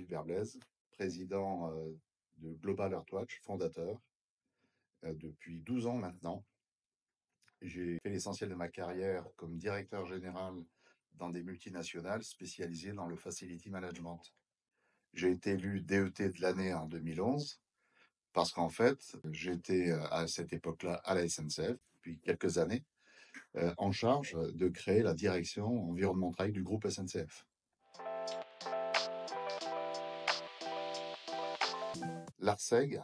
Gilbert Blaise, président de Global Earthwatch, fondateur, depuis 12 ans maintenant. J'ai fait l'essentiel de ma carrière comme directeur général dans des multinationales spécialisées dans le facility management. J'ai été élu DET de l'année en 2011 parce qu'en fait, j'étais à cette époque-là à la SNCF depuis quelques années en charge de créer la direction environnement travail du groupe SNCF. L'ARCEG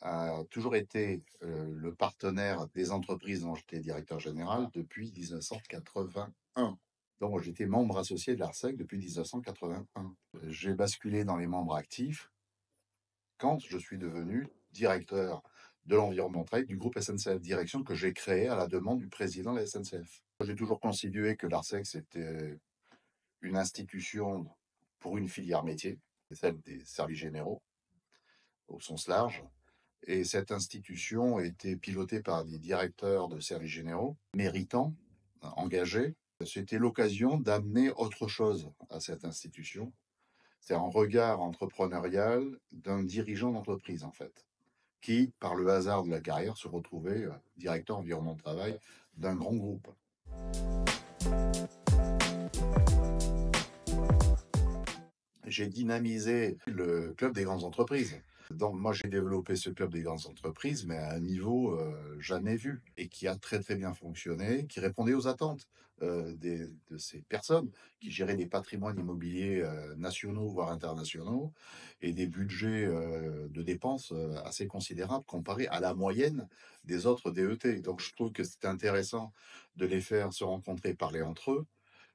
a toujours été le partenaire des entreprises dont j'étais directeur général depuis 1981. Donc j'étais membre associé de l'ARCEG depuis 1981. J'ai basculé dans les membres actifs quand je suis devenu directeur de l'environnement trade du groupe SNCF Direction que j'ai créé à la demande du président de la SNCF. J'ai toujours considéré que l'ARCEG c'était une institution pour une filière métier, celle des services généraux au sens large. Et cette institution était pilotée par des directeurs de services généraux, méritants, engagés. C'était l'occasion d'amener autre chose à cette institution. C'est un regard entrepreneurial d'un dirigeant d'entreprise, en fait, qui, par le hasard de la carrière, se retrouvait directeur environnement de travail d'un grand groupe. J'ai dynamisé le club des grandes entreprises. Donc moi j'ai développé ce club des grandes entreprises, mais à un niveau jamais vu, et qui a très très bien fonctionné, qui répondait aux attentes de ces personnes qui géraient des patrimoines immobiliers nationaux voire internationaux et des budgets de dépenses assez considérables comparés à la moyenne des autres DET. Donc je trouve que c'est intéressant de les faire se rencontrer, parler entre eux,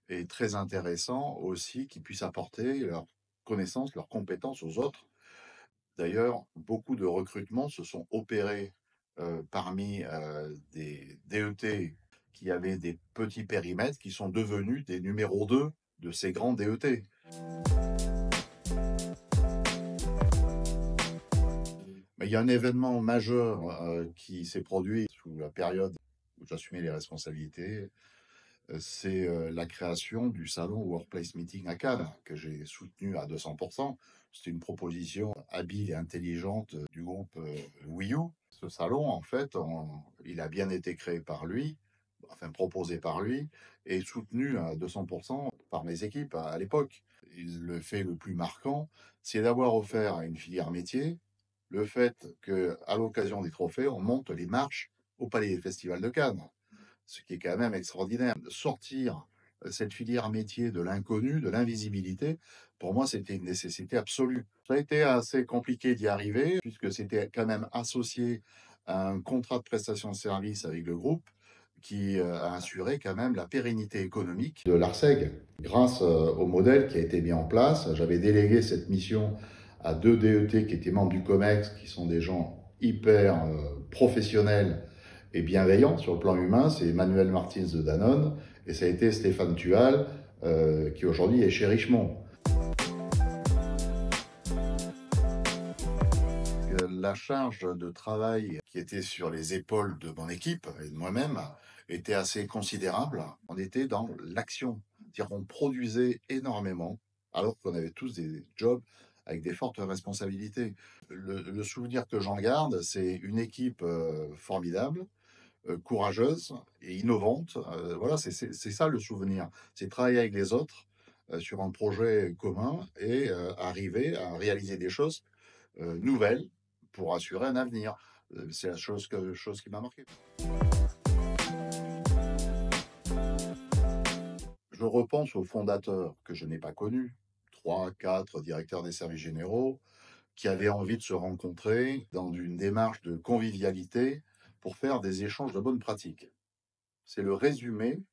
et très intéressant aussi qu'ils puissent apporter leurs connaissances, leurs compétences aux autres. D'ailleurs, beaucoup de recrutements se sont opérés parmi des DET qui avaient des petits périmètres qui sont devenus des numéros 2 de ces grands DET. Mais il y a un événement majeur qui s'est produit sous la période où j'assumais les responsabilités, c'est la création du salon Workplace Meeting à Cannes, que j'ai soutenu à 200%. C'est une proposition habile et intelligente du groupe Wii U. Ce salon, en fait, il a bien été créé par lui, enfin proposé par lui, et soutenu à 200% par mes équipes à l'époque. Le fait le plus marquant, c'est d'avoir offert à une filière métier le fait qu'à l'occasion des trophées, on monte les marches au Palais des Festivals de Cannes, ce qui est quand même extraordinaire. Sortir cette filière métier de l'inconnu, de l'invisibilité, pour moi, c'était une nécessité absolue. Ça a été assez compliqué d'y arriver, puisque c'était quand même associé à un contrat de prestation de service avec le groupe qui a assuré quand même la pérennité économique de l'ARCEG. Grâce au modèle qui a été mis en place, j'avais délégué cette mission à 2 DET qui étaient membres du COMEX, qui sont des gens hyper professionnels et bienveillant sur le plan humain, c'est Emmanuel Martins de Danone, et ça a été Stéphane Tual, qui aujourd'hui est chez Richemont. La charge de travail qui était sur les épaules de mon équipe et de moi-même était assez considérable. On était dans l'action, c'est-à-dire qu'on produisait énormément, alors qu'on avait tous des jobs avec des fortes responsabilités. Le souvenir que j'en garde, c'est une équipe formidable, courageuse et innovante. Voilà, c'est ça le souvenir. C'est travailler avec les autres sur un projet commun et arriver à réaliser des choses nouvelles pour assurer un avenir. C'est la chose qui m'a marqué. Je repense aux fondateurs que je n'ai pas connus, 3, 4 directeurs des services généraux, qui avaient envie de se rencontrer dans une démarche de convivialité pour faire des échanges de bonnes pratiques. C'est le résumé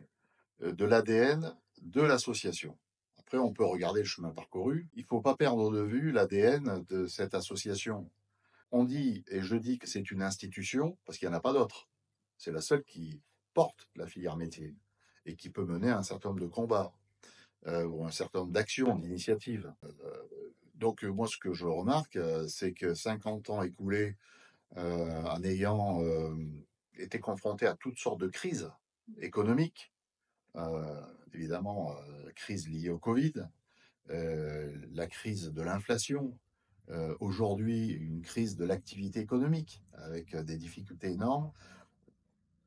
de l'ADN de l'association. Après, on peut regarder le chemin parcouru. Il ne faut pas perdre de vue l'ADN de cette association. On dit, et je dis que c'est une institution, parce qu'il n'y en a pas d'autre. C'est la seule qui porte la filière métier et qui peut mener un certain nombre de combats ou un certain nombre d'actions, d'initiatives. Donc moi, ce que je remarque, c'est que 50 ans écoulés en ayant été confronté à toutes sortes de crises économiques, évidemment, crise liée au Covid, la crise de l'inflation, aujourd'hui une crise de l'activité économique avec des difficultés énormes.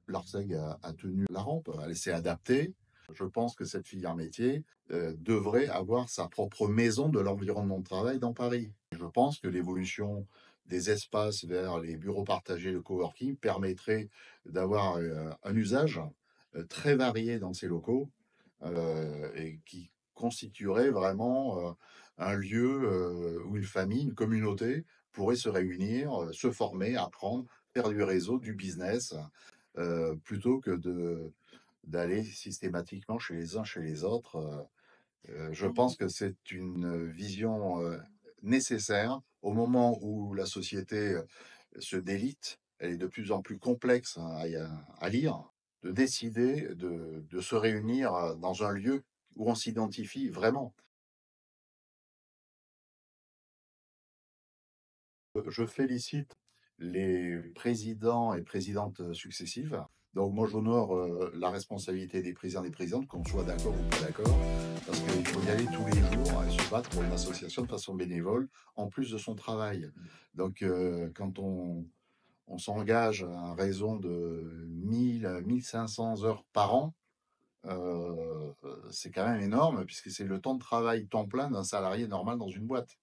L'Orseg a tenu la rampe, elle s'est adaptée. Je pense que cette filière métier devrait avoir sa propre maison de l'environnement de travail dans Paris. Je pense que l'évolution des espaces vers les bureaux partagés, le coworking, permettrait d'avoir un usage très varié dans ces locaux et qui constituerait vraiment un lieu où une famille, une communauté pourrait se réunir, se former, apprendre, faire du réseau, du business, plutôt que d'aller systématiquement chez les uns, chez les autres. Je pense que c'est une vision nécessaire au moment où la société se délite, elle est de plus en plus complexe à lire, de décider de se réunir dans un lieu où on s'identifie vraiment. Je félicite les présidents et présidentes successives. Donc moi j'honore la responsabilité des présidents et des présidentes, qu'on soit d'accord ou pas d'accord, parce qu'il faut y aller tous les jours et se battre pour une association de façon bénévole, en plus de son travail. Donc quand on s'engage à raison de 1000 à 1500 heures par an, c'est quand même énorme, puisque c'est le temps de travail temps plein d'un salarié normal dans une boîte.